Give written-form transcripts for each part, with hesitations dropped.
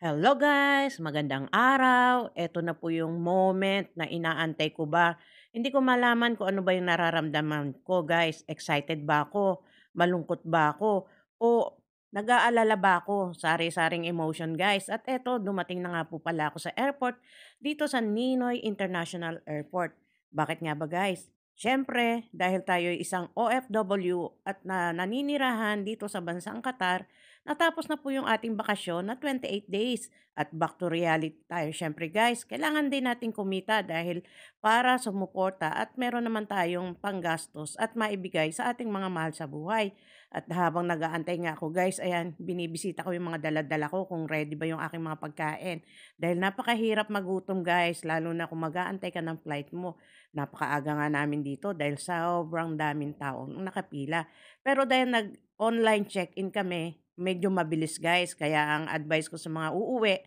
Hello guys, magandang araw. Eto na po yung moment na inaantay ko ba. Hindi ko malaman kung ano ba yung nararamdaman ko guys. Excited ba ako? Malungkot ba ako? O nag-aalala ba ako? Sari-saring emotion guys. At eto, dumating na nga po pala ako sa airport dito sa Ninoy International Airport. Bakit nga ba guys? Siyempre, dahil tayo ay isang OFW at naninirahan dito sa bansang Qatar, natapos na po yung ating bakasyon na 28 days at back to reality tayo. Syempre guys, kailangan din natin kumita dahil para sumuporta at meron naman tayong panggastos at maibigay sa ating mga mahal sa buhay. At habang nag-aantay nga ako guys, ayan, binibisita ko yung mga daladala ko kung ready ba yung aking mga pagkain. Dahil napakahirap magutom guys, lalo na kung mag-aantay ka ng flight mo. Napakaaga nga namin dito dahil sobrang daming tao nakapila. Pero dahil nag-online check-in kami, medyo mabilis guys, kaya ang advice ko sa mga uuwi,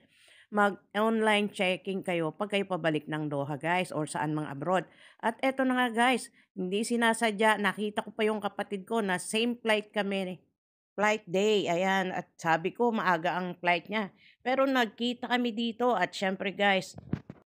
mag-online checking kayo pag kayo pabalik ng Doha guys or saan mang abroad. At eto na nga guys, hindi sinasadya, nakita ko pa yung kapatid ko na same flight kami, flight day, ayan, at sabi ko maaga ang flight niya. Pero nagkita kami dito at syempre guys,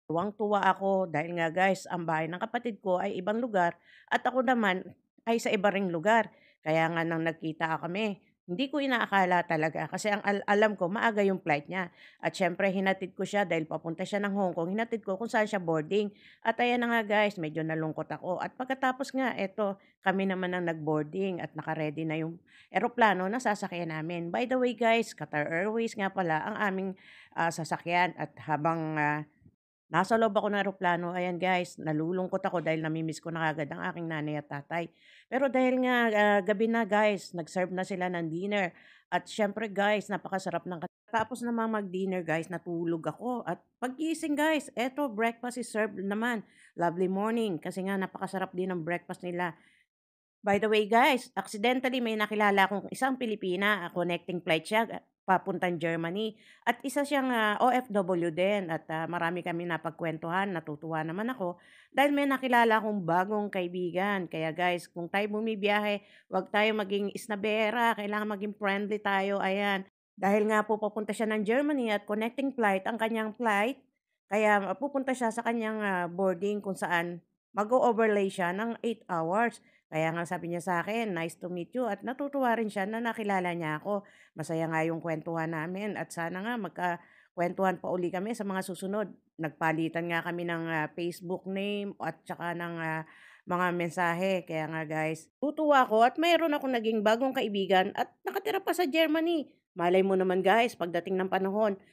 tuwang-tuwa ako dahil nga guys, ang bahay ng kapatid ko ay ibang lugar at ako naman ay sa iba ring lugar. Kaya nga nang nagkita kami, hindi ko inaakala talaga kasi ang alam ko maaga yung flight niya. At syempre hinatid ko siya dahil papunta siya ng Hong Kong, hinatid ko kung saan siya boarding. At ayan na nga guys, medyo nalungkot ako. At pagkatapos nga, eto, kami naman ang nag-boarding at nakaredy na yung eroplano na sasakyan namin. By the way guys, Qatar Airways nga pala ang aming sasakyan at habang nasa loob ako ng eroplano, ayan guys, nalulungkot ako dahil nami-miss ko na kaagad ang aking nanay at tatay. Pero dahil nga gabi na guys, nag-serve na sila ng dinner. At syempre guys, napakasarap ng tapos naman mag-dinner guys, natulog ako. At paggising guys, eto breakfast is served naman. Lovely morning kasi nga napakasarap din ng breakfast nila. By the way guys, accidentally may nakilala akong isang Pilipina, connecting flight siya papuntang Germany at isa siyang OFW din at marami kami napagkuwentuhan, natutuwa naman ako dahil may nakilala akong bagong kaibigan. Kaya guys, kung tayo bumibiyahe, 'wag tayo maging isnabera, kailangan maging friendly tayo, ayan. Dahil nga po papunta siya ng Germany at connecting flight ang kanyang flight, kaya pupunta siya sa kanyang boarding kung saan mag-o-overlay siya ng 8 hours. Kaya nga sabi niya sa akin, "Nice to meet you," at natutuwa rin siya na nakilala niya ako. Masaya nga yung kuwentuhan namin at sana nga magkakuwentuhan pa uli kami sa mga susunod. Nagpalitan nga kami ng Facebook name at tsaka ng mga mensahe. Kaya nga guys, tutuwa ako at mayroon akong naging bagong kaibigan at nakatira pa sa Germany. Malay mo naman guys, pagdating ng panahon,